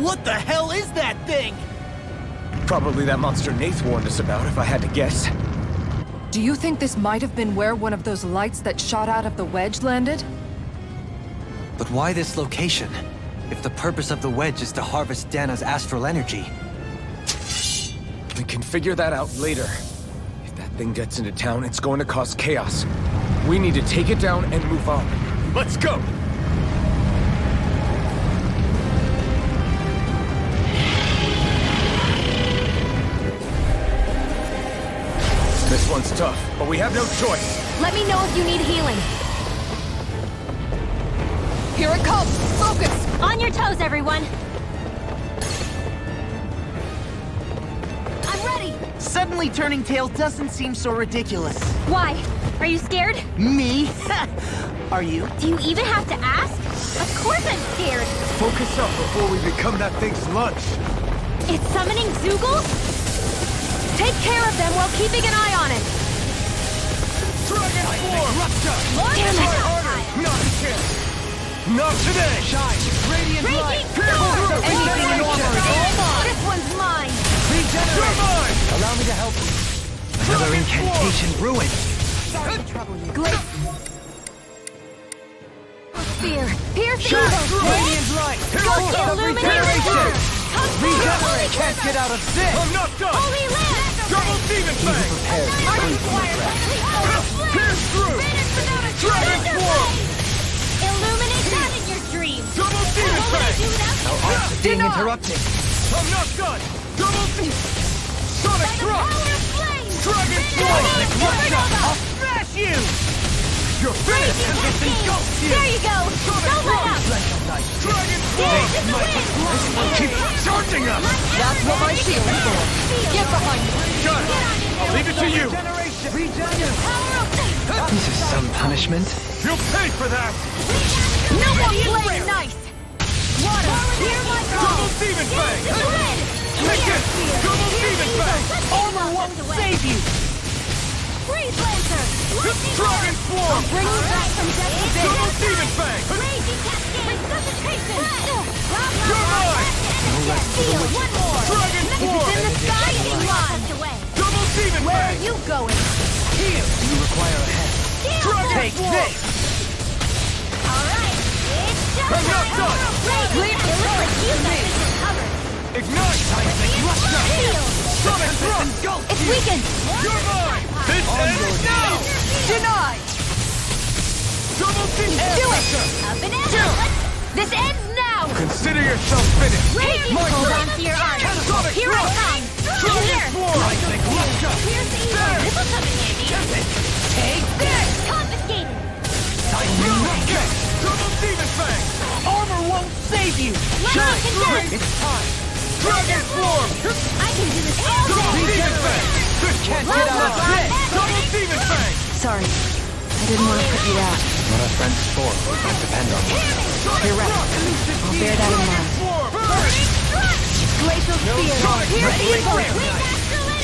What the hell is that thing? Probably that monster Nath warned us about, if I had to guess. Do you think this might have been where one of those lights that shot out of the wedge landed? But why this location? If the purpose of the wedge is to harvest Dana's astral energy. We can figure that out later. If that thing gets into town, it's going to cause chaos. We need to take it down and move on. Let's go! This one's tough, but we have no choice. Let me know if you need healing. Here it comes! Focus! On your toes, everyone! I'm ready! Suddenly turning tail doesn't seem so ridiculous. Why? Are you scared? Me? Are you? Do you even have to ask? Of course I'm scared! Focus up before we become that thing's lunch. It's summoning Zoogle? Take care of them while keeping an eye on it! Dragon form! Damn Try it! harder! Not a chance! Not today! Shine! Radiant light! Raging Storm! Anything in armor is all mine! This one's mine! You're mine! Allow me to help you. Another incantation ruined. Sorry to trouble you. Glaze! Spear! Pierce the Shine! evil! Radiant light! Scorch illumination! Regenerate! Can't get out of this! I'm not done! Holy Land! Double Demon Fang! Pierce through! Dragon form! Illuminate that in your dreams! Double Demon What would I Fang! do without Our arts are being interrupted. I'm not done! Double Sonic the Drop! power of flame! Dragon form! I'll Smash you! You're finished! There you go! Don't let up! Dragon Dance in the form! wind! Keep charging us! That's what my shield is for. Get behind me! Got it! I'll leave it to you! Power of flame! This is some punishment. You'll pay for that! No more playing nice! Water, hear my call! Double Demon Fang! Dance in the wind! Take it! Double Demon Fang! Armor won't save you! Freeze Lancer! Lightning Dragon form! Bring you back from death to Double vision! Demon Fang! Raging Cascade! Resuscitation! You're mine! Seal, one more! Dragon If form! it's in the sky, it's mine! Double Demon Where are Fang! you going? Here, you require a hand. Dragon Take this! Alright, it's just I'm not done! Raging! It looks like you guys are covered! Ignite! Seal! Sonic Thrust! It's weakened! You're mine! This ends now! Denied! Double Demon Do it! Fang! Up and out! This ends now! Consider yourself finished! Raging! Hold on to your arm! Sonic Here it Thrust! comes! Dragon Here! form! Here's the evil! This'll come in handy! Take this! Confiscated! Double Demon Fang! Armor won't save you! Lightning condensed! It's time. Dragon form! I can do this all Double day! Demon Fang! This can't get out of this! Double Demon Fang! Sorry. I didn't want to put you out. What our friends for, we can depend on them. You're right. I'll bear that in mind. Glacial Spear! Here's evil!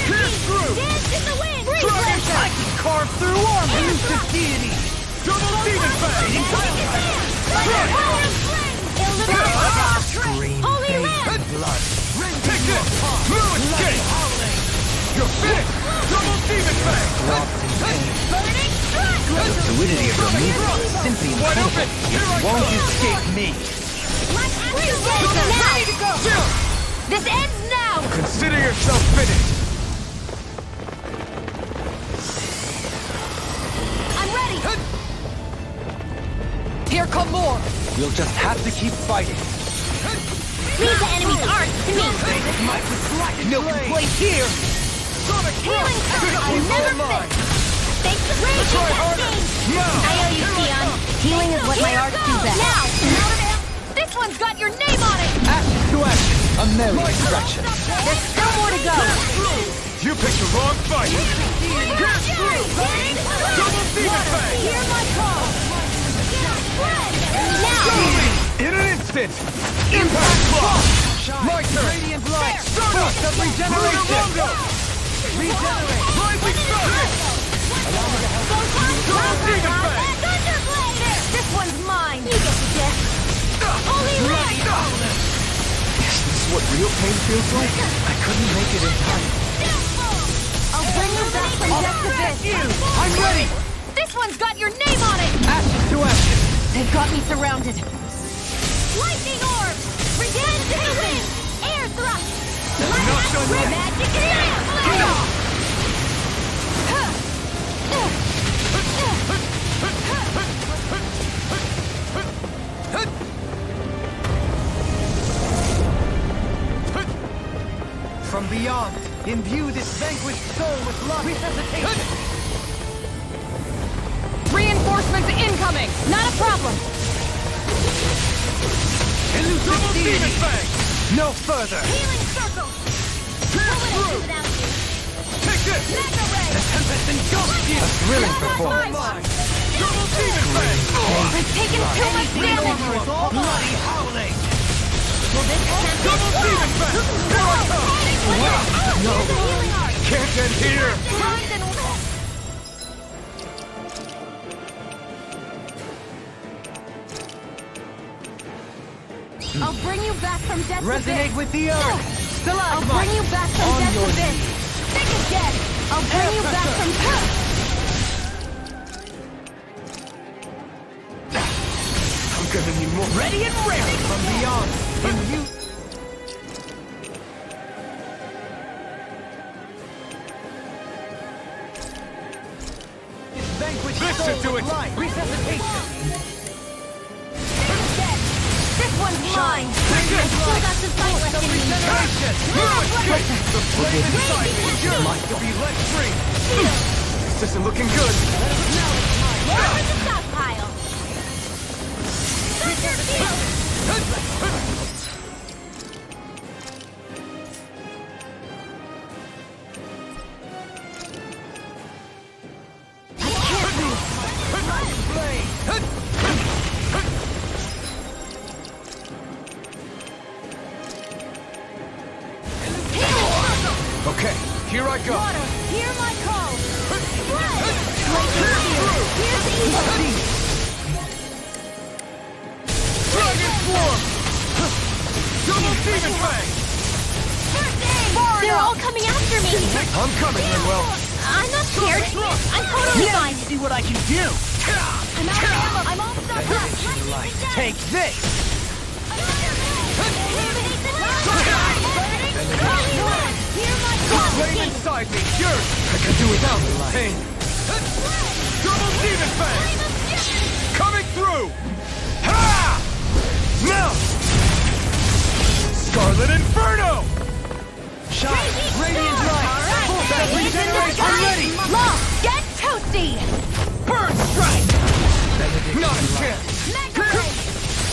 Pierce through! Dance in the wind! Dragon I can carve through armor! Elusive deity! Double Demon Fang! Green Holy bathed Land! in blood. Take this! Blue escape! You're finished! Double Demon Fang! Dropped in pain. Burning strike! The fluidity of your movement is simply Wide incredible. open! Here I Won't come! escape me. Now! This ends now! Consider yourself finished! I'm ready! Here come more! We'll just have to keep fighting. Leave the enemy's art to me! No complaint here! Healing touch! I'll never fit! Thanks to Raging Cascade! I owe you, Sion! back. Now! This one's got your name on it! Ashes to ashes. A merry distraction. There's still more to go! You picked the wrong fight! Double Demon Fang! Hear my call! Now! In an instant! Impact block! My turn! Radiant light. Stardust! Force of regeneration. Regenerate. Lively Stardust! Double Demon Fang! Thunderblade! This one's mine! You get the gift! Holy Light! Is this what real pain feels like? I couldn't make it in time. I'll bring you back from death to this! I'm ready. This one's got your name on it! Ashes to ashes. They've got me surrounded. Lightning orb! Regen to the wind! Air thrust! Not done yet. Magic flare! From beyond, imbue this vanquished soul with love. Resuscitation. Reinforcements incoming! Not a problem! Double Demon Fang! No further. Healing circle! Without you? Take this! Mega ray! Tempest engulfs you. A thrilling performance. Double Demon Fang! I've taken too much damage! Bloody howling. Double Demon Fang! No! Healing art! Can't end here! Grind and I'll bring you back from death to Resonate this! with the earth. I'll bring you back from On death your to this! Think again! I'll bring you back from I'm gonna need more. Ready and ready. From beyond, imbue. Vanquished Listen soul to with it. light. Resuscitation. This one's mine! Take this! Still got some fight left in me! Regeneration. The flame inside me is yours to be let free! This isn't looking good! Where is the stockpile? Thunder field! I can't move! Okay, here I go! Water, hear my call! Here's evil! Dragon Swarm! Double Demon Fang! First aid! They're all coming after me! I'm coming, Manuel! I'm not scared! I'm totally Now fine! you see what I can do. I'm out of ammo! I'm all stuck up! Take this. The flame inside me is yours! I can do without pain! Double Demon Fang! Coming through! Ha! Now! Scarlet Inferno! Shine. Radiant light. Full set of regeneration. I'm ready. Law, get toasty! Burn Strike! Not a chance!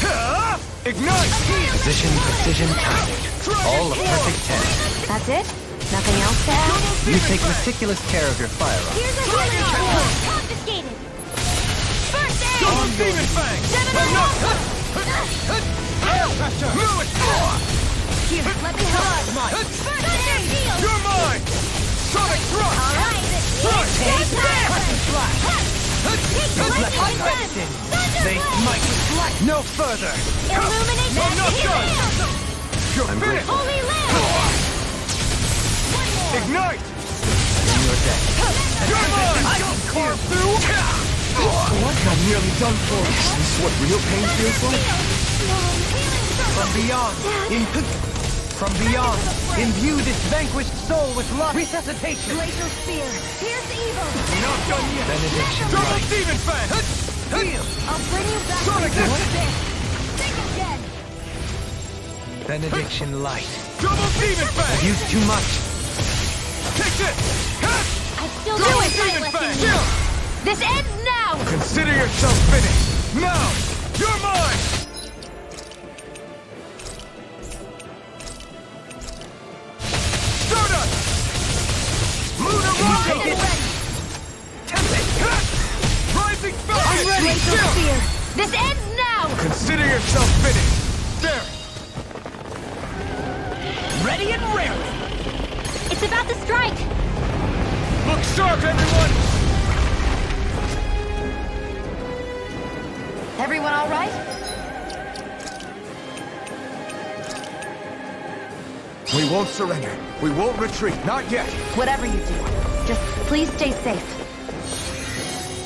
Ha! Ignite! Position, precision, timing. All a perfect 10. That's it? Nothing else to add? You take meticulous care of your firearm. Here's a healing art! Confiscated! First aid! Double Demon Fang! Air pressure! Move it! Here, let me help! First aid! You're mine! Sonic Thrust! Alright! Take that! Cut and slash. Lightning They smite with light. No further. Illuminate I'm not done! You're I'm finished! Holy Land! Ignite! You're dead. You're mine! I can carve through. What? I'm nearly done for. Is this what real pain feels like? From beyond, from beyond, imbue this vanquished soul with love. Resuscitation. Glacial Spear! Here's evil! Not done yet! Benediction Double light. Demon Fang! Heal. I'll bring you back Sonic from Attack! this! Think again! Benediction light. Double Demon Fang! Used too much. Take this! I still Double got a fight Demon left in Fang! me! This ends now! Consider yourself finished! Now! You're mine! Stardust! Lunar Rocket! Rising Falcon! Glacial Spear! This ends now! Consider yourself finished! There! Ready and raring! It's about to strike! Look sharp, everyone! Everyone all right? We won't surrender. We won't retreat. Not yet. Whatever you do, just please stay safe.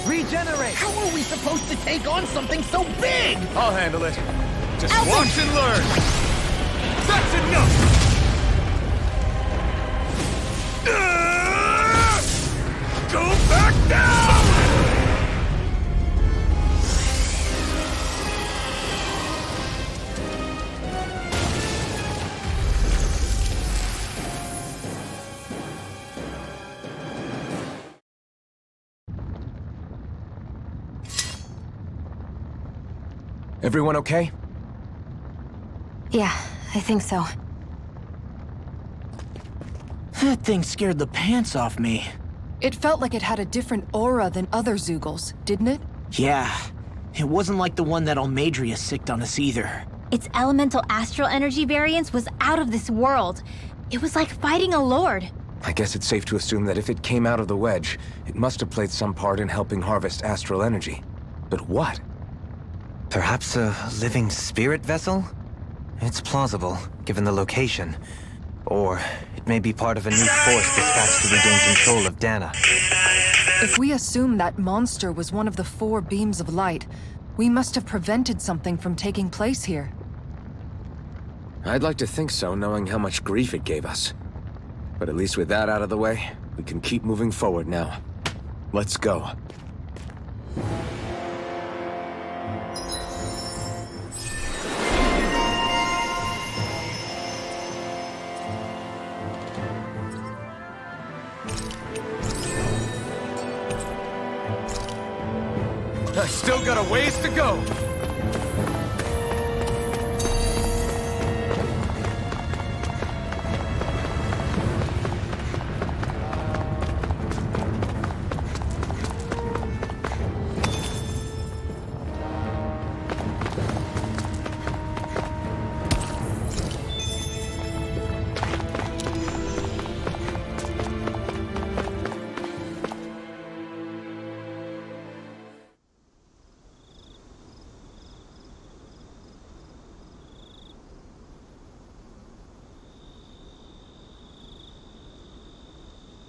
Regenerate! How are we supposed to take on something so big? I'll handle it. Just Alvin! watch and learn. That's enough! Go back down! Everyone okay? Yeah, I think so. That thing scared the pants off me. It felt like it had a different aura than other Zeugles, didn't it? Yeah. It wasn't like the one that Almadria sicked on us either. Its elemental astral energy variance was out of this world. It was like fighting a lord. I guess it's safe to assume that if it came out of the wedge, it must have played some part in helping harvest astral energy. But what? Perhaps a living spirit vessel? It's plausible, given the location. Or it may be part of a new force dispatched to regain control of Dana. If we assume that monster was one of the 4 beams of light, we must have prevented something from taking place here. I'd like to think so, knowing how much grief it gave us. But at least with that out of the way, we can keep moving forward now. Let's go. I still got a ways to go.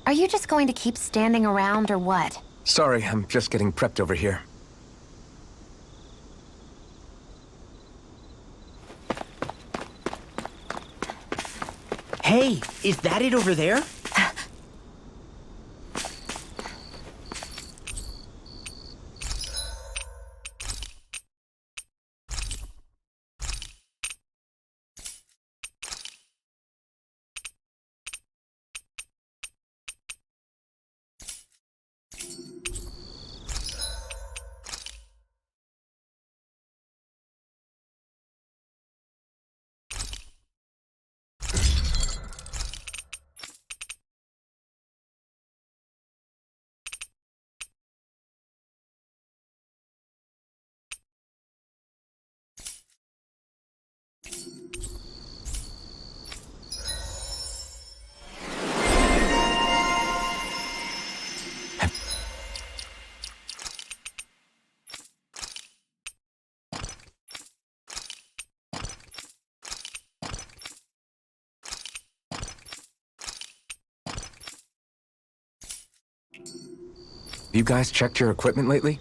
Are you just going to keep standing around or what? Sorry, I'm just getting prepped over here. Hey, is that it over there? You guys checked your equipment lately?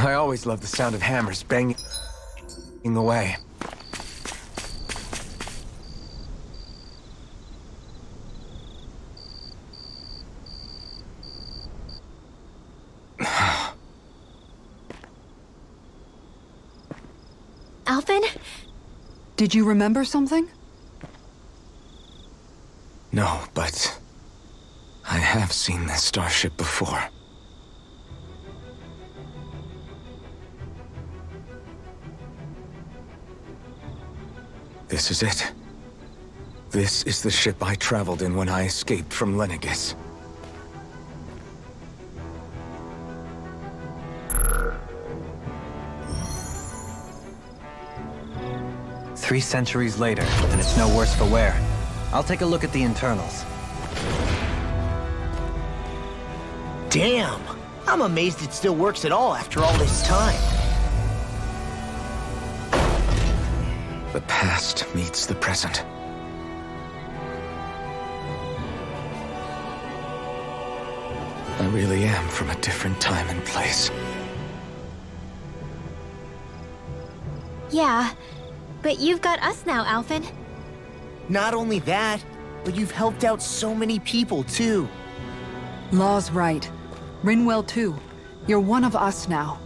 I always love the sound of hammers banging away. Alphen? Did you remember something? No, but I have seen this starship before. This is it. This is the ship I traveled in when I escaped from Lenegis. Three centuries later, and it's no worse for wear. I'll take a look at the internals. Damn! I'm amazed it still works at all after all this time. The past meets the present. I really am from a different time and place. Yeah, but you've got us now, Alphen. Not only that, but you've helped out so many people, too. Law's right. Rinwell too. You're one of us now.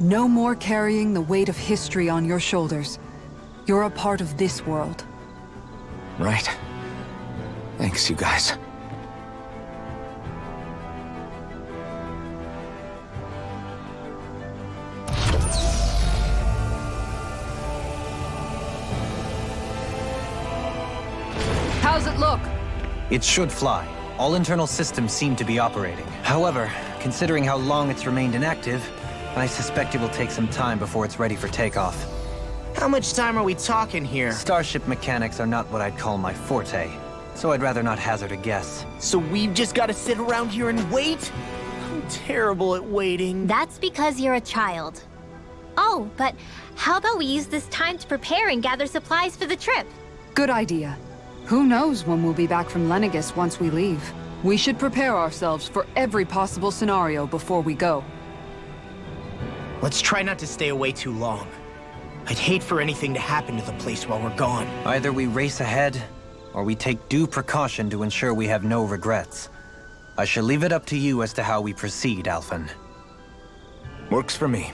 No more carrying the weight of history on your shoulders. You're a part of this world. Right. Thanks, you guys. How's it look? It should fly. All internal systems seem to be operating. However, considering how long it's remained inactive, I suspect it will take some time before it's ready for takeoff. How much time are we talking here? Starship mechanics are not what I'd call my forte, so I'd rather not hazard a guess. So we've just got to sit around here and wait? I'm terrible at waiting. That's because you're a child. Oh, but how about we use this time to prepare and gather supplies for the trip? Good idea. Who knows when we'll be back from Lenegis once we leave? We should prepare ourselves for every possible scenario before we go. Let's try not to stay away too long. I'd hate for anything to happen to the place while we're gone. Either we race ahead, or we take due precaution to ensure we have no regrets. I shall leave it up to you as to how we proceed, Alphen. Works for me.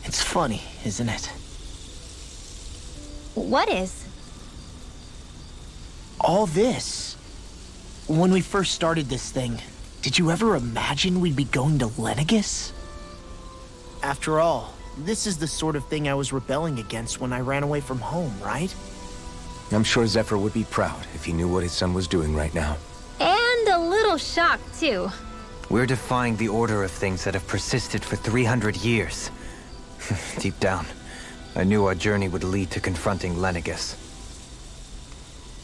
It's funny, isn't it? What is? All this. When we first started this thing, did you ever imagine we'd be going to Lenegis? After all, this is the sort of thing I was rebelling against when I ran away from home, right? I'm sure Zephyr would be proud if he knew what his son was doing right now. And a little shocked, too. We're defying the order of things that have persisted for 300 years. Deep down, I knew our journey would lead to confronting Lenegis.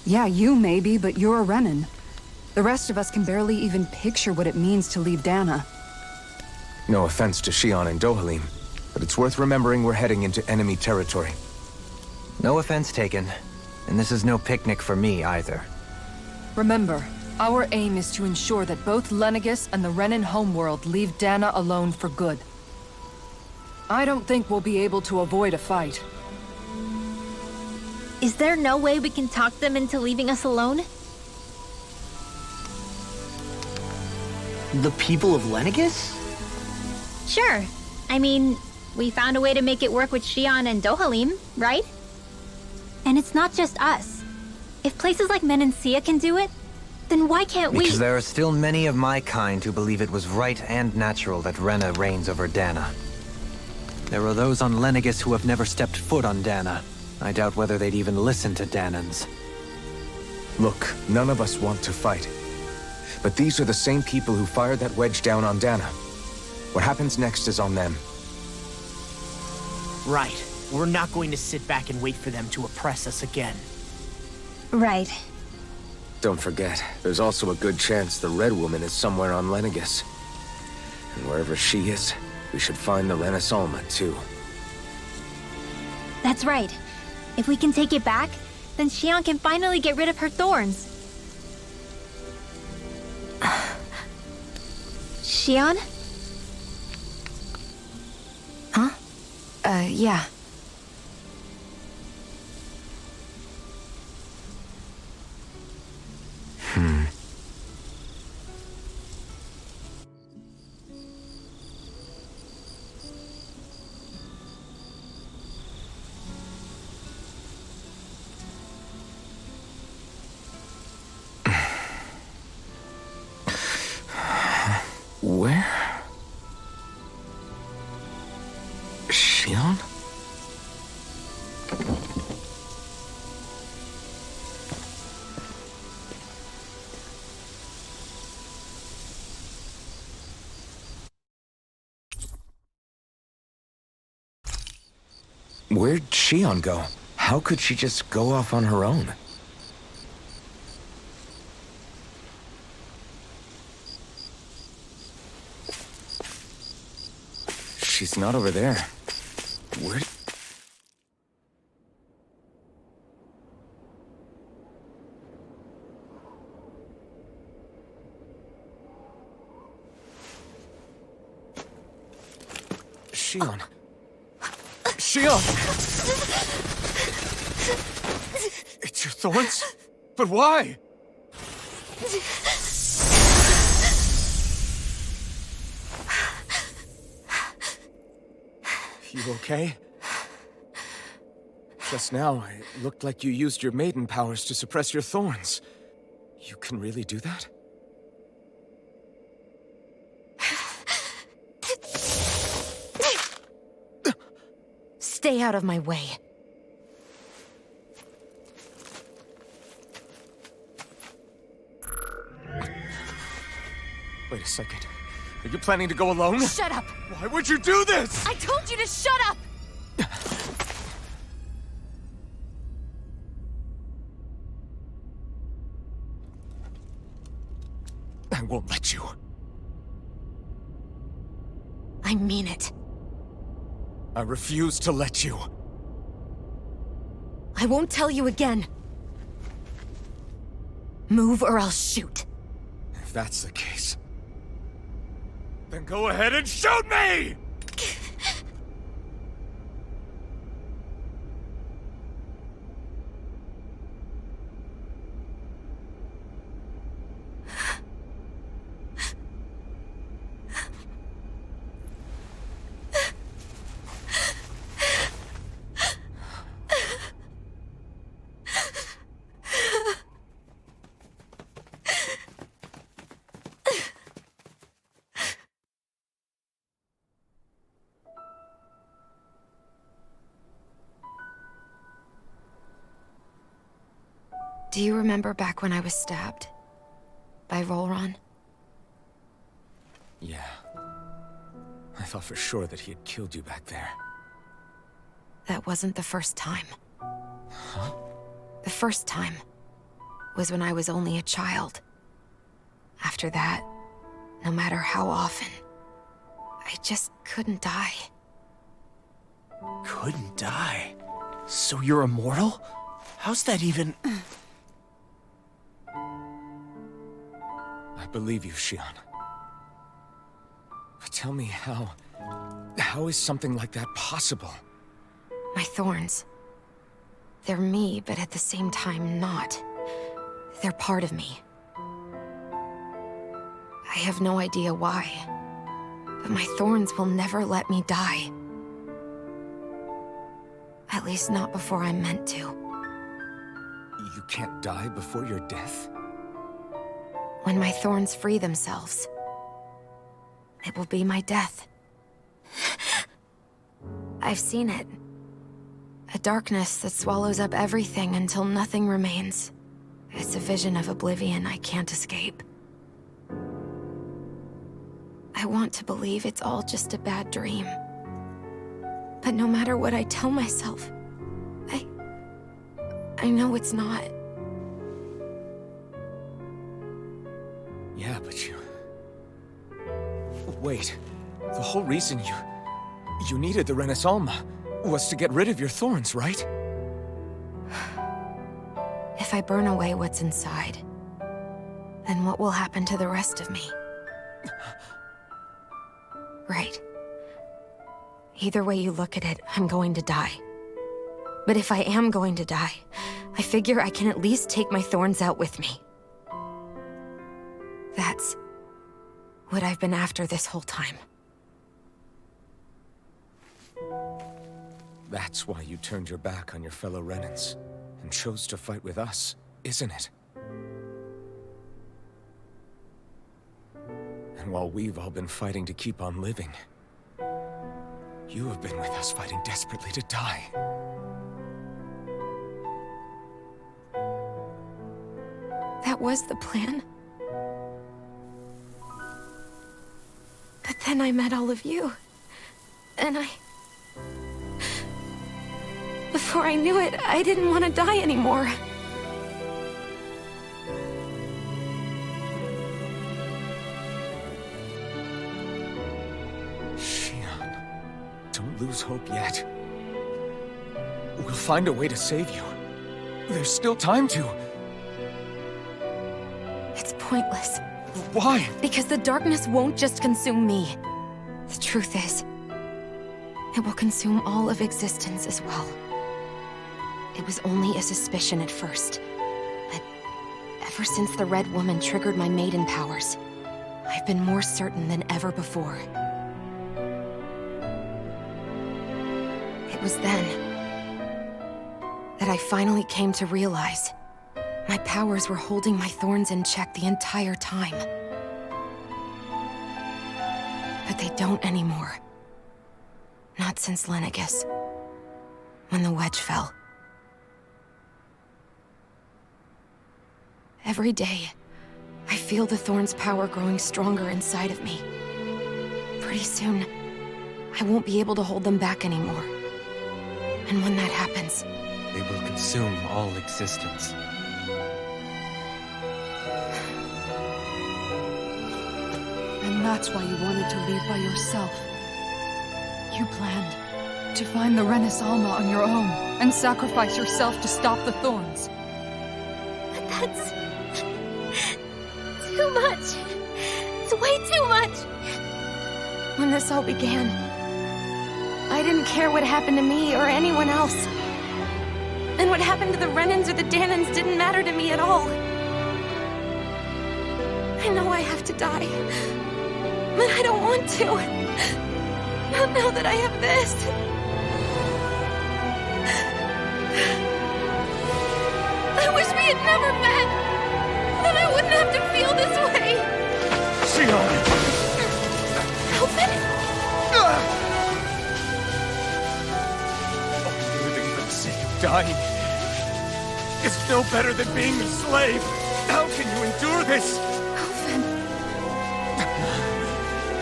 Yeah, you maybe, but you're a Renan. The rest of us can barely even picture what it means to leave Dana. No offense to Shion and Dohalim, but it's worth remembering we're heading into enemy territory. No offense taken, and this is no picnic for me either. Remember, our aim is to ensure that both Lenegis and the Renan homeworld leave Dana alone for good. I don't think we'll be able to avoid a fight. Is there no way we can talk them into leaving us alone? The people of Lenegis? Sure. I mean, we found a way to make it work with Shion and Dohalim, right? And it's not just us. If places like Menancia can do it, then why can't we? Because there are still many of my kind who believe it was right and natural that Rena reigns over Dana. There are those on Lenegis who have never stepped foot on Dana. I doubt whether they'd even listen to Danans. Look, none of us want to fight. But these are the same people who fired that wedge down on Dana. What happens next is on them. Right. We're not going to sit back and wait for them to oppress us again. Right. Don't forget, there's also a good chance the Red Woman is somewhere on Lenegis. And wherever she is, we should find the Renaissance too. That's right. If we can take it back, then Xion can finally get rid of her thorns. Xion? Huh? Yeah. Where? Xion? Where'd Xion go? How could she just go off on her own? She's not over there. Where? Xion. Xion! It's your thorns? But why? You okay? Just now, it looked like you used your maiden powers to suppress your thorns. You can really do that? Stay out of my way. Wait a second. Are you planning to go alone? Shut up! Why would you do this? I told you to shut up! I won't let you. I mean it. I refuse to let you. I won't tell you again. Move or I'll shoot. If that's the case, then go ahead and shoot me! Do you remember back when I was stabbed? By Rolron? Yeah. I thought for sure that he had killed you back there. That wasn't the first time. Huh? The first time was when I was only a child. After that, no matter how often, I just couldn't die. Couldn't die? So you're immortal? How's that even... I believe you, Xion. But tell me how is something like that possible? My thorns. They're me, but at the same time not. They're part of me. I have no idea why, but my thorns will never let me die. At least not before I'm meant to. You can't die before your death? When my thorns free themselves, it will be my death. I've seen it. A darkness that swallows up everything until nothing remains. It's a vision of oblivion I can't escape. I want to believe it's all just a bad dream. But no matter what I tell myself, I know it's not. Yeah, but you... Wait. The whole reason you needed the Renaissance was to get rid of your thorns, right? If I burn away what's inside, then what will happen to the rest of me? Right. Either way you look at it, I'm going to die. But if I am going to die, I figure I can at least take my thorns out with me. That's what I've been after this whole time. That's why you turned your back on your fellow Renans and chose to fight with us, isn't it? And while we've all been fighting to keep on living, you have been with us fighting desperately to die. That was the plan. But then I met all of you. And before I knew it, I didn't want to die anymore. Shion, don't lose hope yet. We'll find a way to save you. There's still time to. It's pointless. Why? Because the darkness won't just consume me. The truth is, it will consume all of existence as well. It was only a suspicion at first, but ever since the Red Woman triggered my maiden powers, I've been more certain than ever before. It was then that I finally came to realize my powers were holding my thorns in check the entire time. But they don't anymore. Not since Lenegis, when the wedge fell. Every day, I feel the thorn's power growing stronger inside of me. Pretty soon, I won't be able to hold them back anymore. And when that happens, They will consume all existence. And that's why you wanted to leave by yourself. You planned to find the Renaissance on your own and sacrifice yourself to stop the thorns. But that's... too much. It's way too much. when this all began, I didn't care what happened to me or anyone else. And what happened to the Renans or the Danans didn't matter to me at all. I know I have to die, but I don't want to. Not now that I have this. I wish we had never met. Then I wouldn't have to feel this way. Shion! Kelvin? Living for the sake of dying is no better than being a slave. How can you endure this? Kelvin.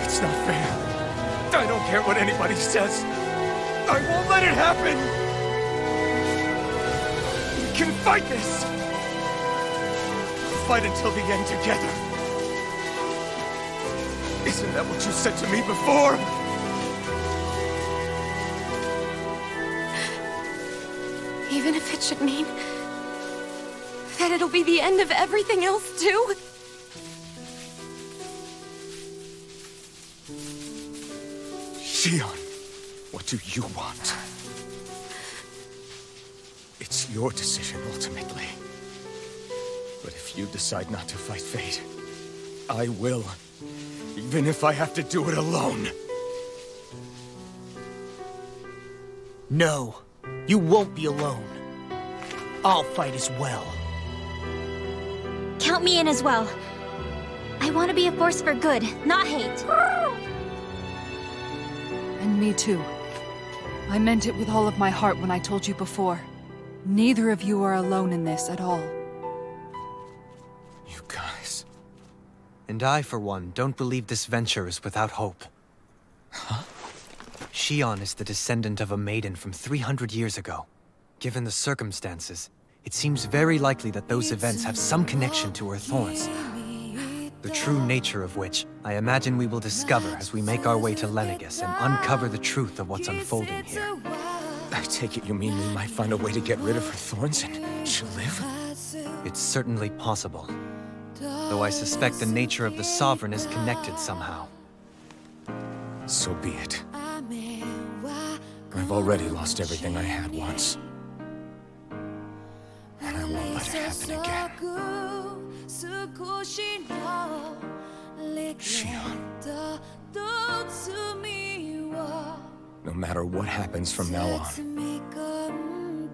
It's not fair. I don't care what anybody says. I won't let it happen. We can fight this. Fight until the end together. Isn't that what you said to me before? Even if it should mean that it'll be the end of everything else, too? Shion, what do you want? It's your decision, ultimately. But if you decide not to fight fate, I will. Even if I have to do it alone. No, you won't be alone. I'll fight as well. Count me in as well. I want to be a force for good, not hate. And me too. I meant it with all of my heart when I told you before. Neither of you are alone in this at all. And I, for one, don't believe this venture is without hope. Huh? Shion is the descendant of a maiden from 300 years ago. Given the circumstances, it seems very likely that those events have some connection to her thorns. The true nature of which, I imagine we will discover as we make our way to Lenegis and uncover the truth of what's unfolding here. I take it you mean we might find a way to get rid of her thorns and she'll live? It's certainly possible. Though I suspect the nature of the Sovereign is connected somehow. So be it. I've already lost everything I had once. And I won't let it happen again. Shion. No matter what happens from now on,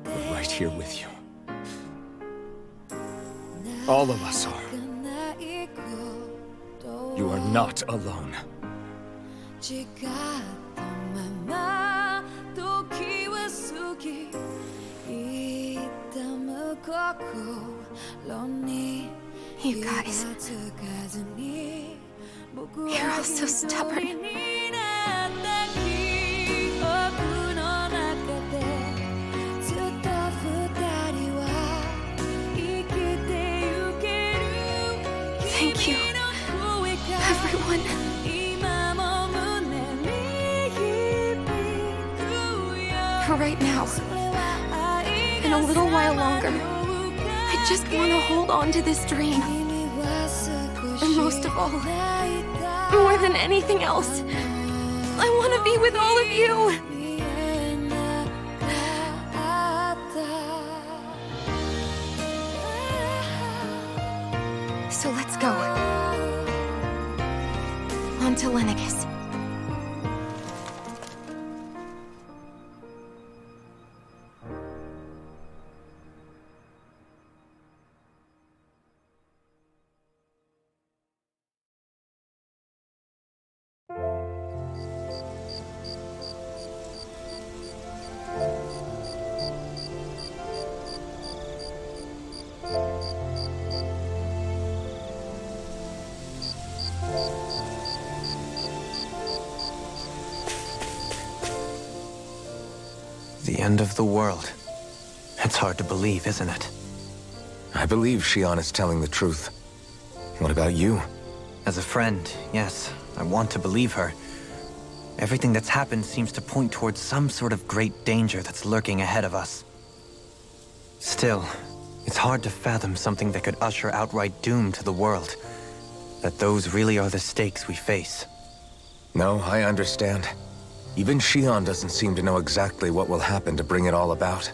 we're right here with you. All of us are. You are not alone. You guys. You're all so stubborn. Thank you, everyone. For right now, and a little while longer, I just want to hold on to this dream. And most of all, more than anything else, I want to be with all of you. So let's go. On to Lenegis. The end of the world. It's hard to believe, isn't it? I believe Shion is telling the truth. What about you? As a friend, yes, I want to believe her. Everything that's happened seems to point towards some sort of great danger that's lurking ahead of us. Still, it's hard to fathom something that could usher outright doom to the world. That those really are the stakes we face. No, I understand. Even Shion doesn't seem to know exactly what will happen to bring it all about.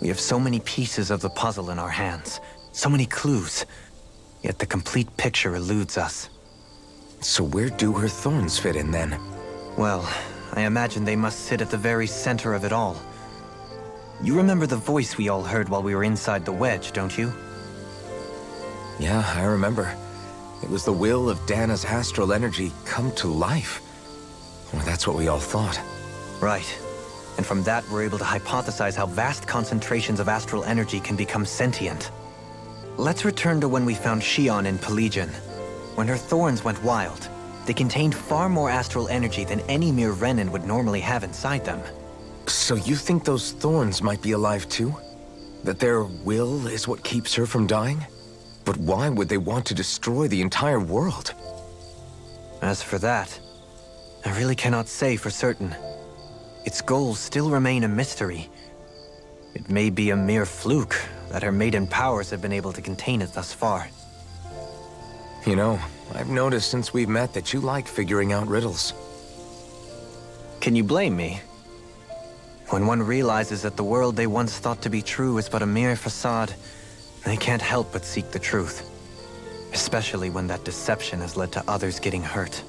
We have so many pieces of the puzzle in our hands, so many clues, yet the complete picture eludes us. So where do her thorns fit in then? Well, I imagine they must sit at the very center of it all. You remember the voice we all heard while we were inside the wedge, don't you? Yeah, I remember. It was the will of Dana's astral energy come to life. Well, that's what we all thought. Right. And from that, we're able to hypothesize how vast concentrations of astral energy can become sentient. Let's return to when we found Shion in Pelegion. When her thorns went wild, they contained far more astral energy than any mere Renin would normally have inside them. So you think those thorns might be alive too? That their will is what keeps her from dying? But why would they want to destroy the entire world? As for that, I really cannot say for certain. Its goals still remain a mystery. It may be a mere fluke that her maiden powers have been able to contain it thus far. You know, I've noticed since we've met that you like figuring out riddles. Can you blame me? When one realizes that the world they once thought to be true is but a mere facade, they can't help but seek the truth. Especially when that deception has led to others getting hurt.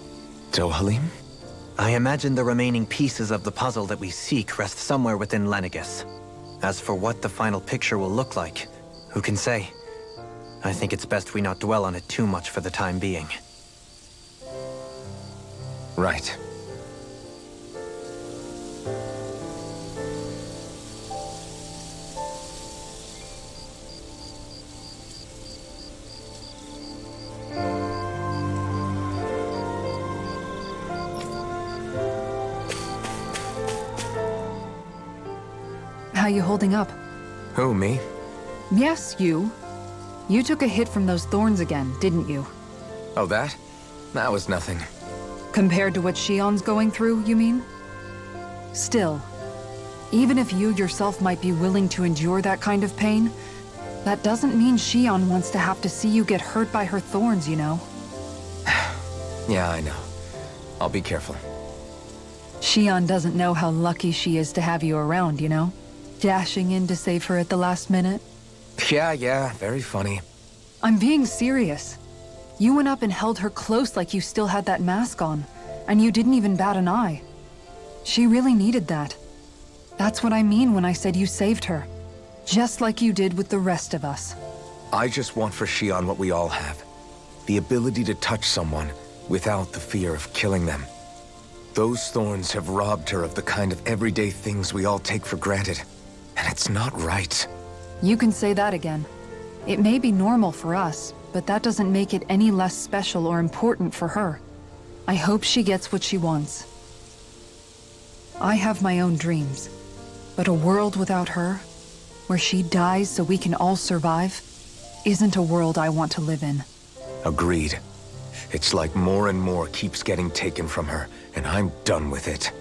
Dohalim? I imagine the remaining pieces of the puzzle that we seek rest somewhere within Lenegis. As for what the final picture will look like, who can say? I think it's best we not dwell on it too much for the time being. Right. you holding up? Who, me? Yes, you. You took a hit from those thorns again, didn't you? Oh, that? That was nothing. Compared to what Shion's going through, you mean? Still, even if you yourself might be willing to endure that kind of pain, that doesn't mean Shion wants to have to see you get hurt by her thorns, you know? Yeah, I know. I'll be careful. Shion doesn't know how lucky she is to have you around, you know? Dashing in to save her at the last minute. Yeah, very funny. I'm being serious. You went up and held her close like you still had that mask on, and you didn't even bat an eye. She really needed that. That's what I mean when I said you saved her. Just like you did with the rest of us. I just want for Shion what we all have. The ability to touch someone without the fear of killing them. Those thorns have robbed her of the kind of everyday things we all take for granted. And it's not right. You can say that again. It may be normal for us, but that doesn't make it any less special or important for her. I hope she gets what she wants. I have my own dreams, but a world without her, where she dies so we can all survive, isn't a world I want to live in. Agreed. It's like more and more keeps getting taken from her, and I'm done with it.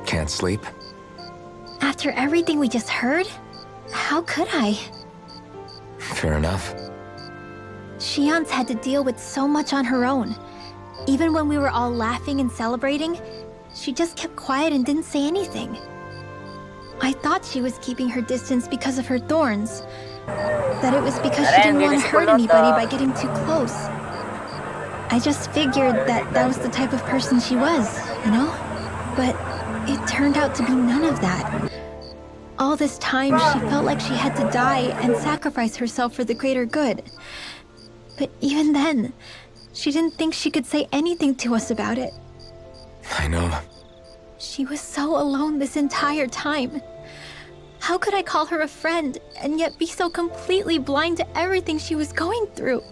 Can't sleep? After everything we just heard? How could I? Fair enough. Shion's had to deal with so much on her own. Even when we were all laughing and celebrating, she just kept quiet and didn't say anything. I thought she was keeping her distance because of her thorns. That it was because she didn't want to hurt anybody by getting too close. I just figured that that was the type of person she was, you know? But it turned out to be none of that. All this time, she felt like she had to die and sacrifice herself for the greater good. But even then, she didn't think she could say anything to us about it. I know. She was so alone this entire time. How could I call her a friend and yet be so completely blind to everything she was going through?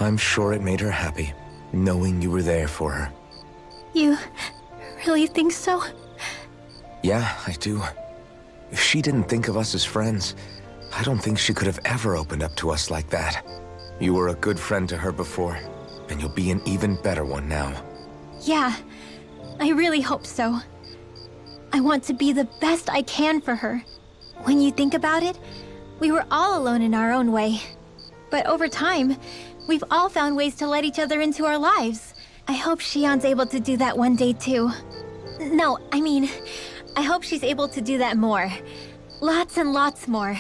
I'm sure it made her happy, knowing you were there for her. You really think so? Yeah, I do. If she didn't think of us as friends, I don't think she could have ever opened up to us like that. You were a good friend to her before, and you'll be an even better one now. Yeah, I really hope so. I want to be the best I can for her. When you think about it, we were all alone in our own way. But over time, we've all found ways to let each other into our lives. I hope Shion's able to do that one day too. No, I mean, I hope she's able to do that more. Lots and lots more.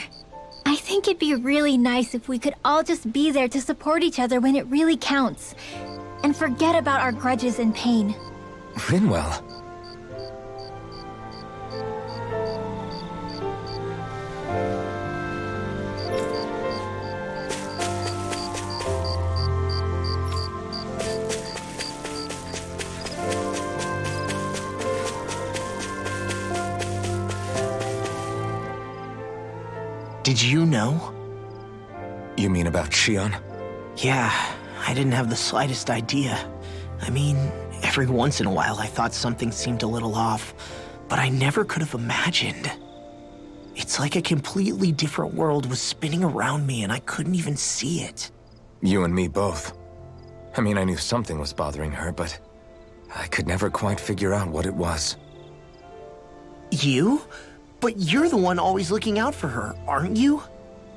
I think it'd be really nice if we could all just be there to support each other when it really counts. And forget about our grudges and pain. Rinwell. Did you know? You mean about Shion? Yeah, I didn't have the slightest idea. I mean, every once in a while I thought something seemed a little off, but I never could have imagined. It's like a completely different world was spinning around me and I couldn't even see it. You and me both. I mean, I knew something was bothering her, but I could never quite figure out what it was. You? But you're the one always looking out for her, aren't you?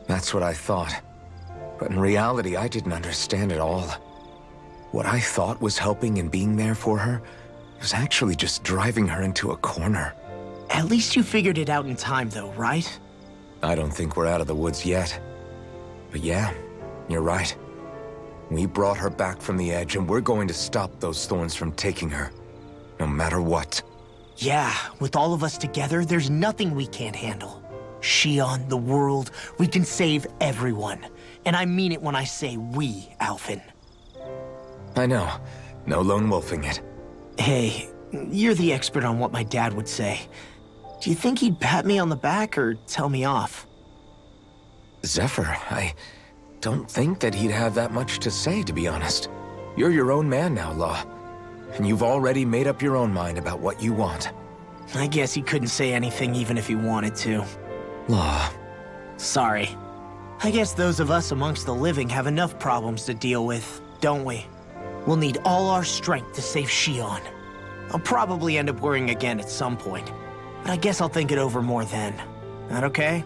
That's what I thought. But in reality, I didn't understand it all. What I thought was helping and being there for her was actually just driving her into a corner. At least you figured it out in time, though, right? I don't think we're out of the woods yet. But yeah, you're right. We brought her back from the edge, and we're going to stop those thorns from taking her. No matter what. Yeah, with all of us together, there's nothing we can't handle. Shion, the world, we can save everyone. And I mean it when I say we, Alphen. I know. No lone wolfing it. Hey, you're the expert on what my dad would say. Do you think he'd pat me on the back or tell me off? Zephyr, don't think that he'd have that much to say, to be honest. You're your own man now, Law. And you've already made up your own mind about what you want. I guess he couldn't say anything even if he wanted to. Law. Sorry. I guess those of us amongst the living have enough problems to deal with, don't we? We'll need all our strength to save Shion. I'll probably end up worrying again at some point, but I guess I'll think it over more then. That okay?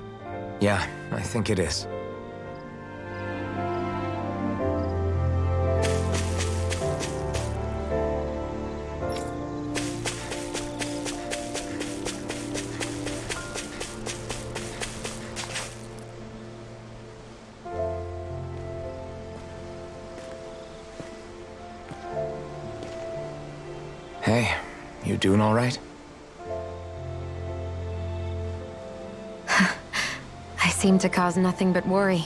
Yeah, I think it is. Hey, you doing all right? I seem to cause nothing but worry.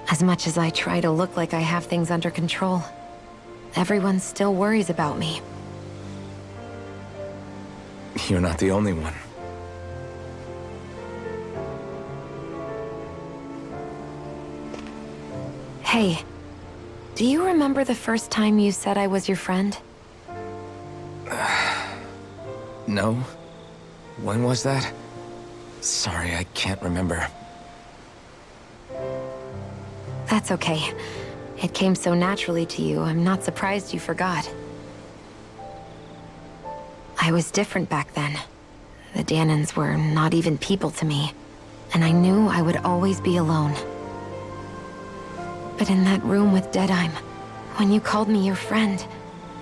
As much as I try to look like I have things under control, everyone still worries about me. You're not the only one. Hey, do you remember the first time you said I was your friend? No? When was that? Sorry, I can't remember. That's okay. It came so naturally to you, I'm not surprised you forgot. I was different back then. The Dahnans were not even people to me, and I knew I would always be alone. But in that room with Deadheim, when you called me your friend,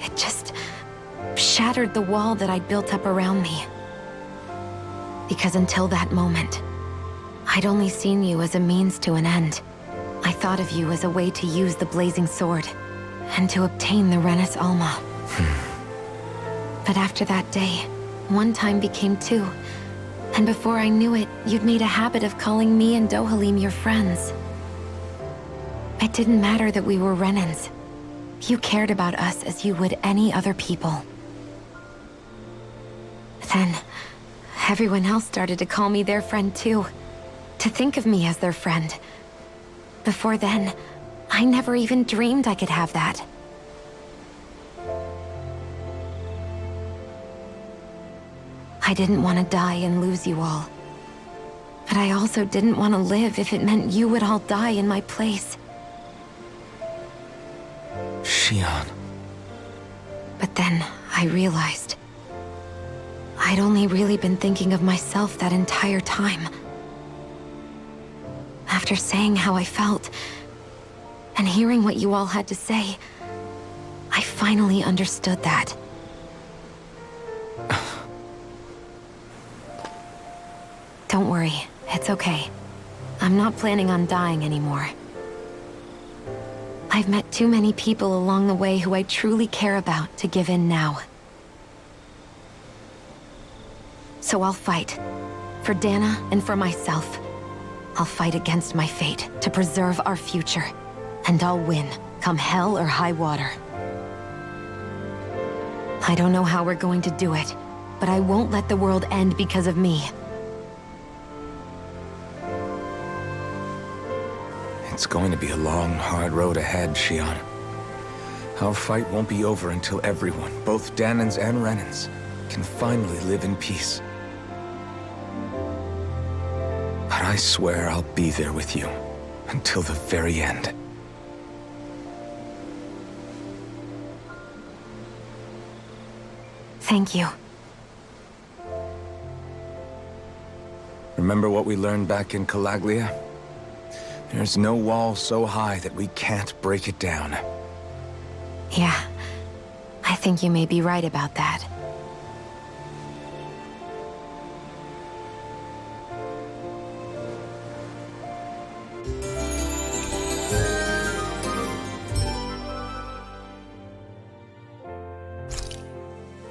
it just shattered the wall that I'd built up around me. Because until that moment, I'd only seen you as a means to an end. I thought of you as a way to use the Blazing Sword, and to obtain the Renis Alma. But after that day, one time became two, and before I knew it, you'd made a habit of calling me and Dohalim your friends. It didn't matter that we were Renans. You cared about us as you would any other people. Then, everyone else started to call me their friend too. To think of me as their friend. Before then, I never even dreamed I could have that. I didn't want to die and lose you all. But I also didn't want to live if it meant you would all die in my place. Shion. But then I realized I'd only really been thinking of myself that entire time. After saying how I felt, and hearing what you all had to say, I finally understood that. Don't worry, it's okay. I'm not planning on dying anymore. I've met too many people along the way who I truly care about to give in now. So I'll fight. For Dana and for myself. I'll fight against my fate to preserve our future. And I'll win, come hell or high water. I don't know how we're going to do it, but I won't let the world end because of me. It's going to be a long, hard road ahead, Shion. Our fight won't be over until everyone, both Dahnans and Renans, can finally live in peace. But I swear I'll be there with you, until the very end. Thank you. Remember what we learned back in Calaglia? There's no wall so high that we can't break it down. Yeah, I think you may be right about that.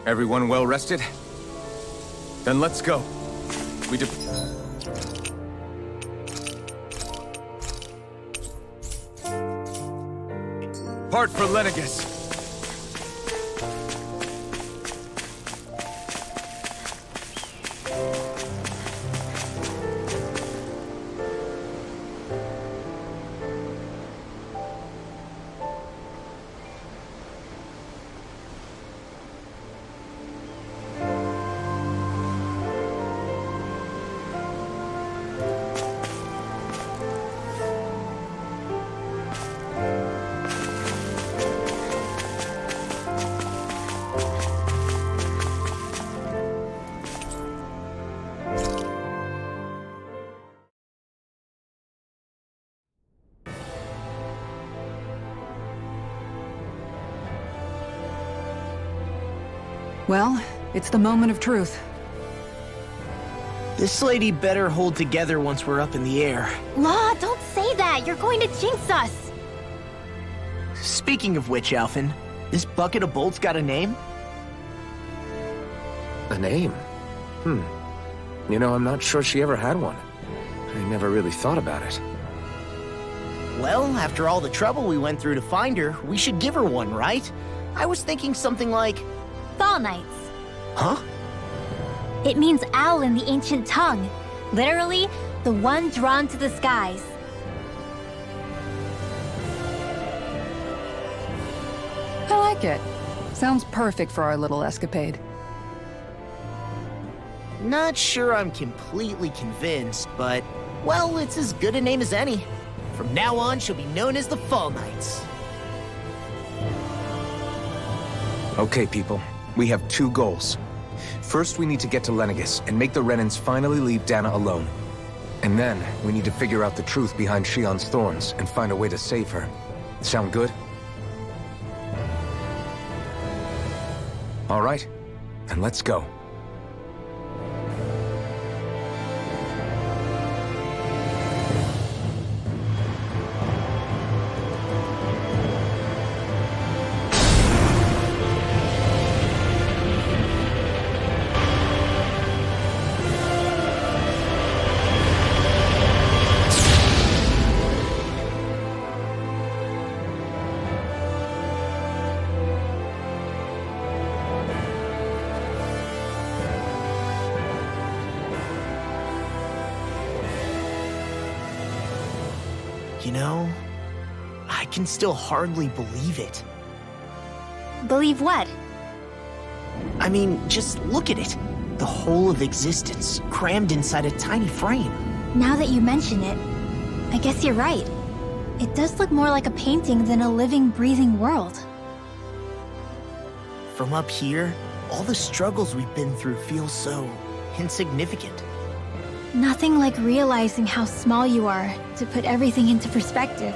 Everyone well rested? Then let's go. We Part for Lenegis. Well, it's the moment of truth. This lady better hold together once we're up in the air. Law, don't say that! You're going to jinx us! Speaking of which, Alphen, this bucket of bolts got a name? A name? You know, I'm not sure she ever had one. I never really thought about it. Well, after all the trouble we went through to find her, we should give her one, right? I was thinking something like... Fall Knights. Huh? It means owl in the ancient tongue. Literally, the one drawn to the skies. I like it. Sounds perfect for our little escapade. Not sure I'm completely convinced, but... Well, it's as good a name as any. From now on, she'll be known as the Fall Knights. Okay, people. We have 2 goals. First, we need to get to Lenegis and make the Renans finally leave Dana alone. And then, we need to figure out the truth behind Shion's thorns and find a way to save her. Sound good? All right, then let's go. You know, I can still hardly believe it. Believe what? I mean, just look at it. The whole of existence, crammed inside a tiny frame. Now that you mention it, I guess you're right. It does look more like a painting than a living, breathing world. From up here, all the struggles we've been through feel so insignificant. Nothing like realizing how small you are to put everything into perspective.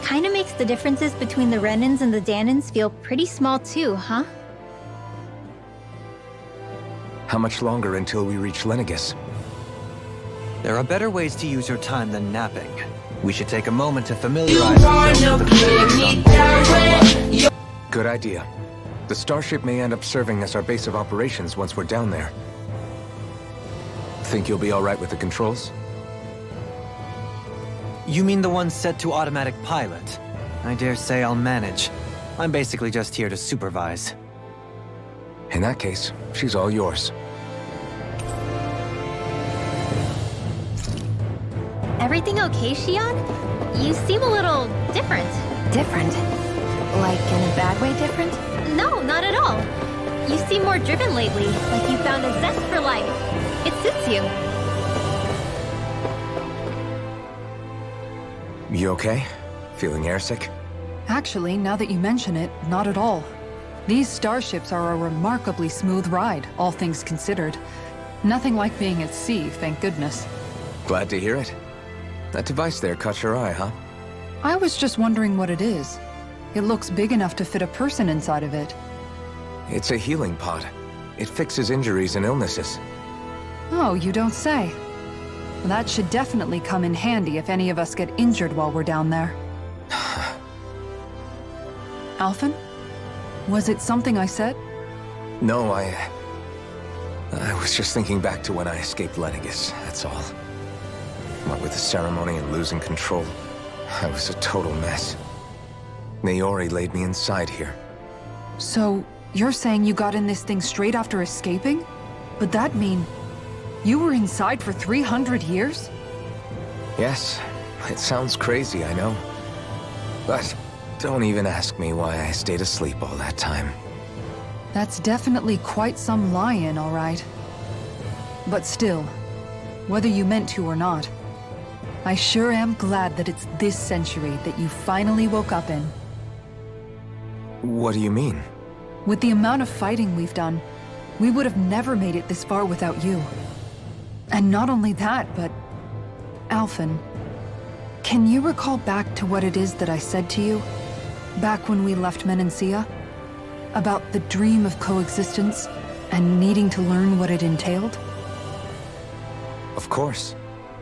Kinda makes the differences between the Renans and the Danans feel pretty small too, huh? How much longer until we reach Lenegis? There are better ways to use your time than napping. We should take a moment to familiarize ourselves with the facilities. Good idea. The starship may end up serving as our base of operations once we're down there. Think you'll be all right with the controls? You mean the one set to automatic pilot? I dare say I'll manage. I'm basically just here to supervise. In that case, she's all yours. Everything okay, Shion? You seem a little different. Different? Like in a bad way different? No, not at all. You seem more driven lately, like you found a zest for life. It suits you. You okay? Feeling airsick? Actually, now that you mention it, not at all. These starships are a remarkably smooth ride, all things considered. Nothing like being at sea, thank goodness. Glad to hear it. That device there caught your eye, huh? I was just wondering what it is. It looks big enough to fit a person inside of it. It's a healing pod. It fixes injuries and illnesses. Oh, you don't say. That should definitely come in handy if any of us get injured while we're down there. Alphen? Was it something I said? No, I was just thinking back to when I escaped Lenegis, that's all. What with the ceremony and losing control, I was a total mess. Naori laid me inside here. So, you're saying you got in this thing straight after escaping? But that mean... you were inside for 300 years? Yes, it sounds crazy, I know. But don't even ask me why I stayed asleep all that time. That's definitely quite some lie-in, all right. But still, whether you meant to or not, I sure am glad that it's this century that you finally woke up in. What do you mean? With the amount of fighting we've done, we would have never made it this far without you. And not only that, but... Alphen, can you recall back to what it is that I said to you? Back when we left Menancia? About the dream of coexistence and needing to learn what it entailed? Of course.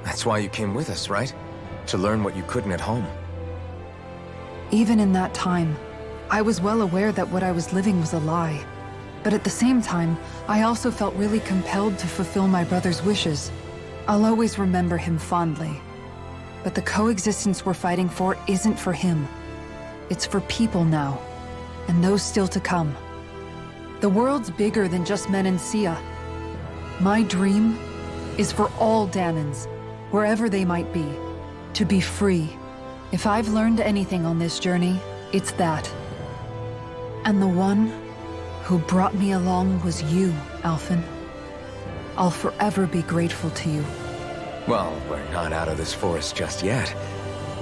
That's why you came with us, right? To learn what you couldn't at home. Even in that time, I was well aware that what I was living was a lie. But at the same time, I also felt really compelled to fulfill my brother's wishes. I'll always remember him fondly. But the coexistence we're fighting for isn't for him. It's for people now, and those still to come. The world's bigger than just Menancia. My dream is for all Dahnans, wherever they might be, to be free. If I've learned anything on this journey, it's that. And the one who brought me along was you, Alphen. I'll forever be grateful to you. Well, we're not out of this forest just yet.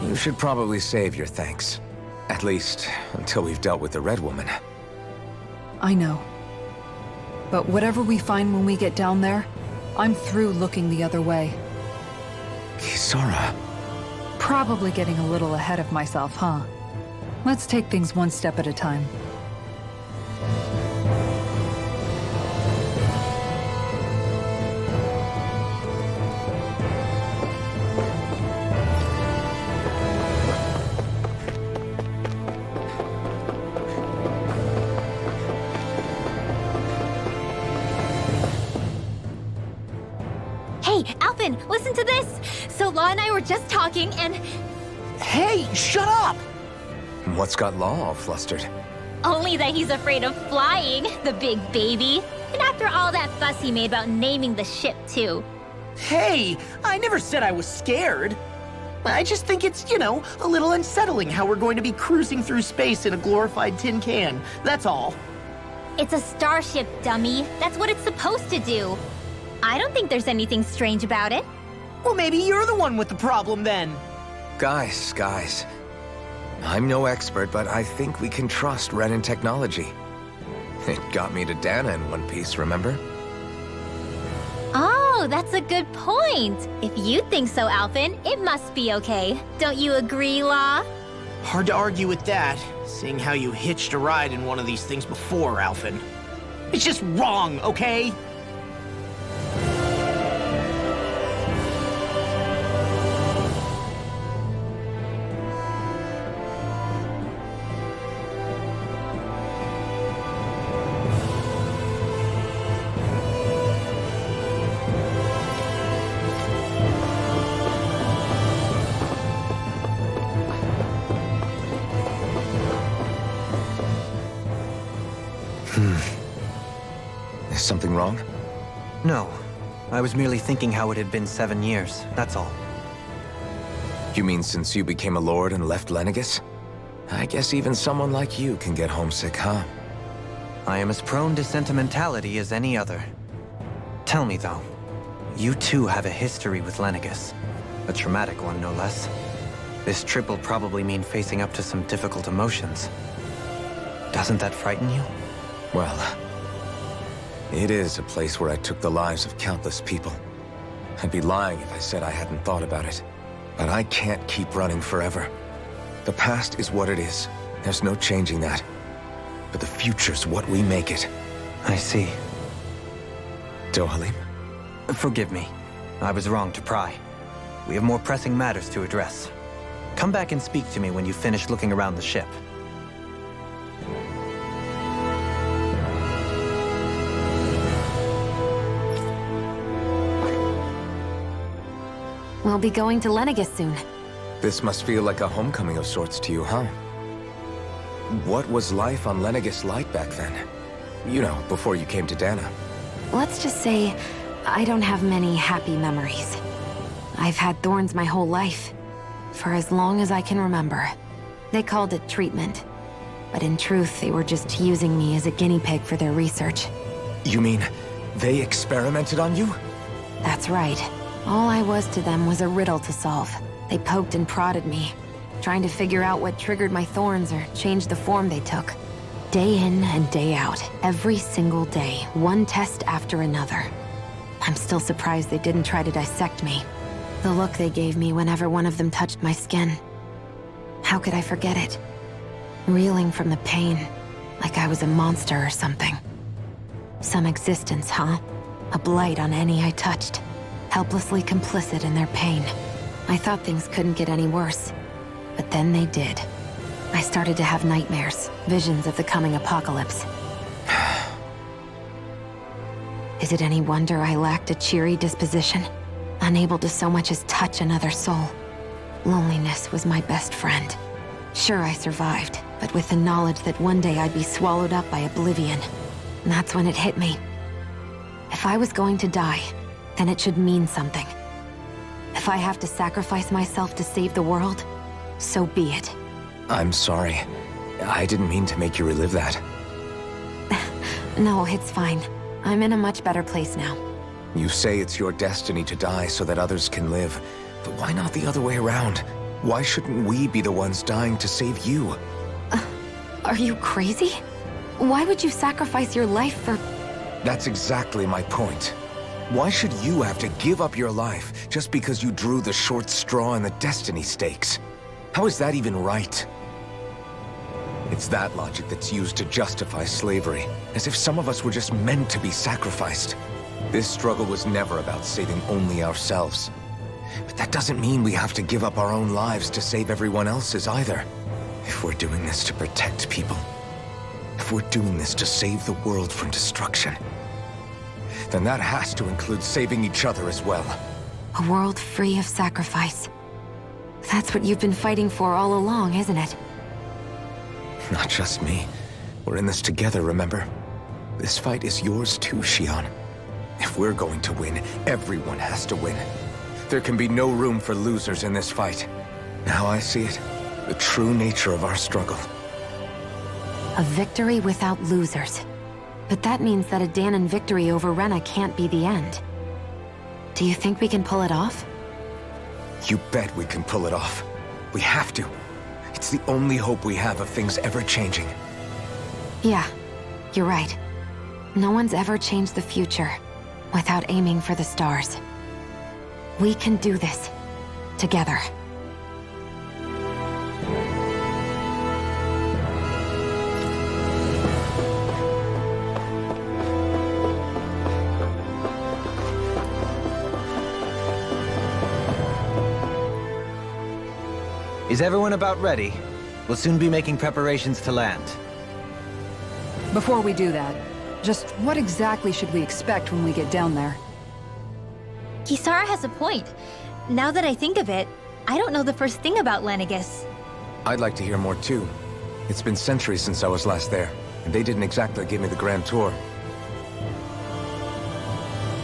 You should probably save your thanks. At least, until we've dealt with the Red Woman. I know. But whatever we find when we get down there, I'm through looking the other way. Kisara. Probably getting a little ahead of myself, huh? Let's take things one step at a time. Hey, Alphen, listen to this! So Law and I were just talking and... Hey, shut up! What's got Law all flustered? Only that he's afraid of flying, the big baby. And after all that fuss he made about naming the ship, too. Hey, I never said I was scared. I just think it's, a little unsettling how we're going to be cruising through space in a glorified tin can. That's all. It's a starship, dummy. That's what it's supposed to do. I don't think there's anything strange about it. Well, maybe you're the one with the problem then. Guys. I'm no expert, but I think we can trust Renan technology. It got me to Dana in one piece, remember? Oh, that's a good point. If you think so, Alphen, it must be okay. Don't you agree, Law? Hard to argue with that, seeing how you hitched a ride in one of these things before, Alphen. It's just wrong, okay? Is something wrong? No. I was merely thinking how it had been 7 years, that's all. You mean since you became a lord and left Lenegis? I guess even someone like you can get homesick, huh? I am as prone to sentimentality as any other. Tell me, though, you too have a history with Lenegis. A traumatic one, no less. This trip will probably mean facing up to some difficult emotions. Doesn't that frighten you? Well, it is a place where I took the lives of countless people. I'd be lying if I said I hadn't thought about it. But I can't keep running forever. The past is what it is. There's no changing that. But the future's what we make it. I see. Dohalim? Forgive me. I was wrong to pry. We have more pressing matters to address. Come back and speak to me when you finish looking around the ship. We'll be going to Lenegis soon. This must feel like a homecoming of sorts to you, huh? What was life on Lenegis like back then? You know, before you came to Dana. Let's just say, I don't have many happy memories. I've had thorns my whole life, for as long as I can remember. They called it treatment, but in truth, they were just using me as a guinea pig for their research. You mean, they experimented on you? That's right. All I was to them was a riddle to solve. They poked and prodded me, trying to figure out what triggered my thorns or changed the form they took. Day in and day out, every single day, one test after another. I'm still surprised they didn't try to dissect me. The look they gave me whenever one of them touched my skin. How could I forget it? Reeling from the pain, Like I was a monster or something. Some existence, huh? A blight on any I touched. Helplessly complicit in their pain. I thought things couldn't get any worse. But then they did. I started to have nightmares, visions of the coming apocalypse. Is it any wonder I lacked a cheery disposition? Unable to so much as touch another soul. Loneliness was my best friend. Sure, I survived, but with the knowledge that one day I'd be swallowed up by oblivion. And that's when it hit me. If I was going to die, then it should mean something. If I have to sacrifice myself to save the world, so be it. I'm sorry. I didn't mean to make you relive that. No, it's fine. I'm in a much better place now. You say it's your destiny to die so that others can live. But why not the other way around? Why shouldn't we be the ones dying to save you? Are you crazy? Why would you sacrifice your life for... That's exactly my point. Why should you have to give up your life just because you drew the short straw in the destiny stakes? How is that even right? It's that logic that's used to justify slavery, as if some of us were just meant to be sacrificed. This struggle was never about saving only ourselves. But that doesn't mean we have to give up our own lives to save everyone else's either. If we're doing this to protect people, if we're doing this to save the world from destruction, then that has to include saving each other as well. A world free of sacrifice. That's what you've been fighting for all along, isn't it? Not just me. We're in this together, remember? This fight is yours too, Shion. If we're going to win, everyone has to win. There can be no room for losers in this fight. Now I see it. The true nature of our struggle. A victory without losers. But that means that a Dahnan victory over Rena can't be the end. Do you think we can pull it off? You bet we can pull it off. We have to. It's the only hope we have of things ever changing. Yeah, you're right. No one's ever changed the future without aiming for the stars. We can do this. Together. Is everyone about ready? We'll soon be making preparations to land. Before we do that, just what exactly should we expect when we get down there? Kisara has a point. Now that I think of it, I don't know the first thing about Lenegis. I'd like to hear more too. It's been centuries since I was last there, and they didn't exactly give me the grand tour.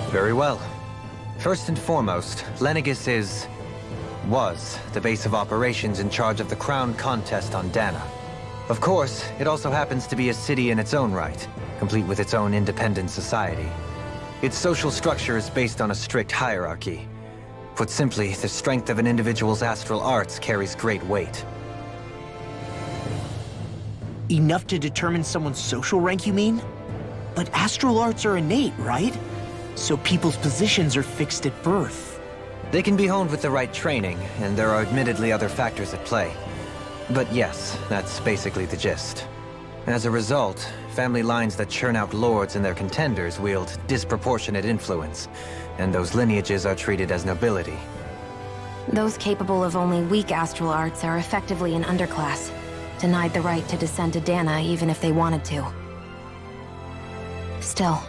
Very well. First and foremost, Lenegis was the base of operations in charge of the crown contest on Dahna. Of course, it also happens to be a city in its own right, complete with its own independent society. Its social structure is based on a strict hierarchy. Put simply, the strength of an individual's astral arts carries great weight. Enough to determine someone's social rank, you mean? But astral arts are innate, right? So people's positions are fixed at birth. They can be honed with the right training, and there are admittedly other factors at play. But yes, that's basically the gist. As a result, family lines that churn out lords and their contenders wield disproportionate influence, and those lineages are treated as nobility. Those capable of only weak astral arts are effectively an underclass, denied the right to descend to Dahna even if they wanted to. Still,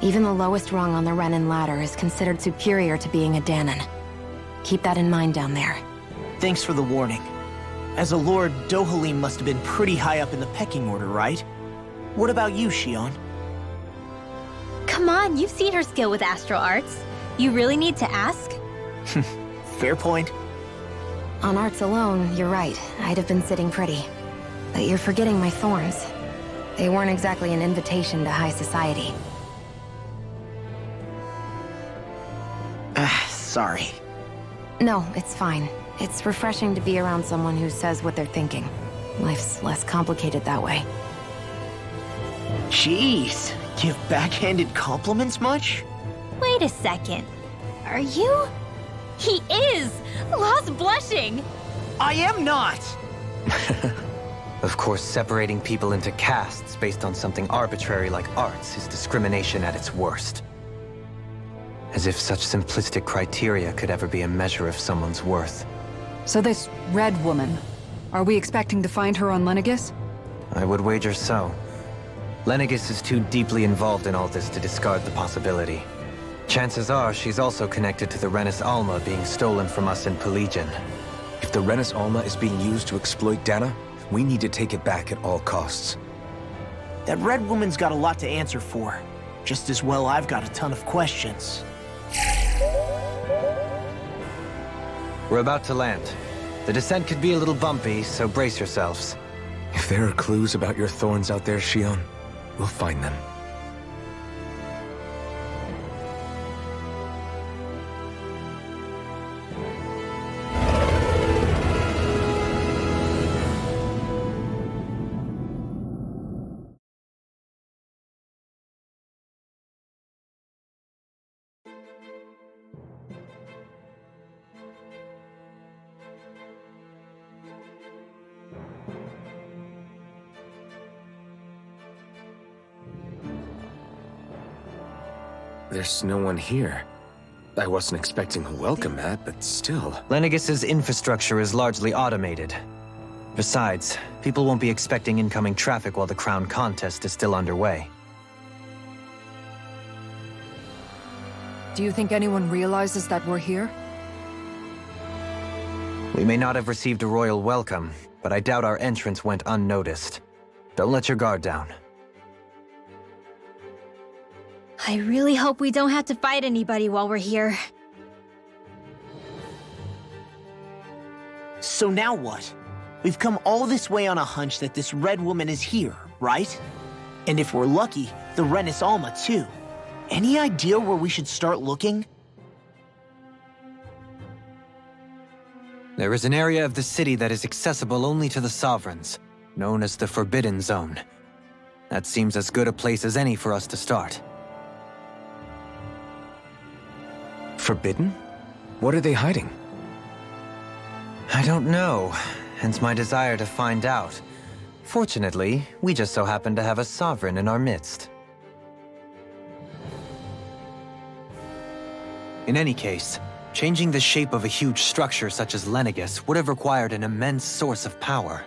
even the lowest rung on the Renan ladder is considered superior to being a Dahnan. Keep that in mind down there. Thanks for the warning. As a lord, Dohalim must have been pretty high up in the pecking order, right? What about you, Shion? Come on, you've seen her skill with astral arts. You really need to ask? Fair point. On arts alone, you're right. I'd have been sitting pretty. But you're forgetting my thorns. They weren't exactly an invitation to high society. Sorry. No, it's fine. It's refreshing to be around someone who says what they're thinking. Life's less complicated that way. Jeez, give backhanded compliments much? Wait a second. Are you? He is! Lost blushing! I am not! Of course, separating people into castes based on something arbitrary like arts is discrimination at its worst. As if such simplistic criteria could ever be a measure of someone's worth. So this Red Woman, are we expecting to find her on Lenegis? I would wager so. Lenegis is too deeply involved in all this to discard the possibility. Chances are she's also connected to the Renis Alma being stolen from us in Pelegion. If the Renis Alma is being used to exploit Dana, we need to take it back at all costs. That Red Woman's got a lot to answer for. Just as well I've got a ton of questions. We're about to land. The descent could be a little bumpy, so brace yourselves. If there are clues about your thorns out there, Shion, we'll find them. There's no one here. I wasn't expecting a welcome mat, but still. Lenegis's infrastructure is largely automated. Besides, people won't be expecting incoming traffic while the crown contest is still underway. Do you think anyone realizes that we're here? We may not have received a royal welcome, but I doubt our entrance went unnoticed. Don't let your guard down. I really hope we don't have to fight anybody while we're here. So now what? We've come all this way on a hunch that this Red Woman is here, right? And if we're lucky, the Renis Alma too. Any idea where we should start looking? There is an area of the city that is accessible only to the Sovereigns, known as the Forbidden Zone. That seems as good a place as any for us to start. Forbidden? What are they hiding? I don't know, hence my desire to find out. Fortunately, we just so happen to have a Sovereign in our midst. In any case, changing the shape of a huge structure such as Lenegis would have required an immense source of power.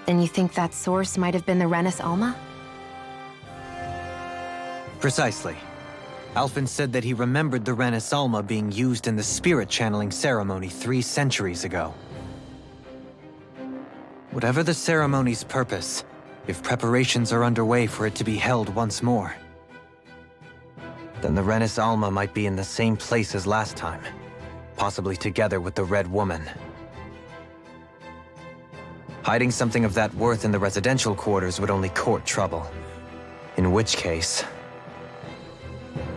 Then you think that source might have been the Renis Alma? Precisely. Alphen said that he remembered the Renis Alma being used in the spirit channeling ceremony 3 centuries ago. Whatever the ceremony's purpose, if preparations are underway for it to be held once more, then the Renis Alma might be in the same place as last time, possibly together with the Red Woman. Hiding something of that worth in the residential quarters would only court trouble. In which case...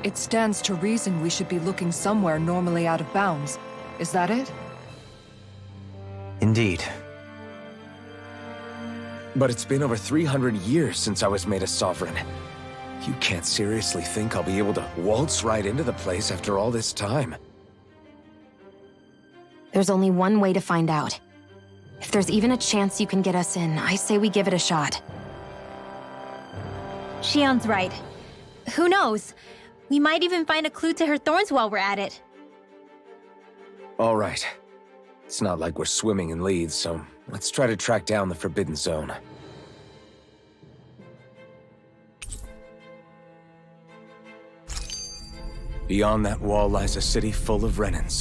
It stands to reason we should be looking somewhere normally out of bounds. Is that it? Indeed. But it's been over 300 years since I was made a Sovereign. You can't seriously think I'll be able to waltz right into the place after all this time. There's only one way to find out. If there's even a chance you can get us in, I say we give it a shot. Shion's right. Who knows? We might even find a clue to her thorns while we're at it. All right. It's not like we're swimming in leads, so let's try to track down the Forbidden Zone. Beyond that wall lies a city full of Renins.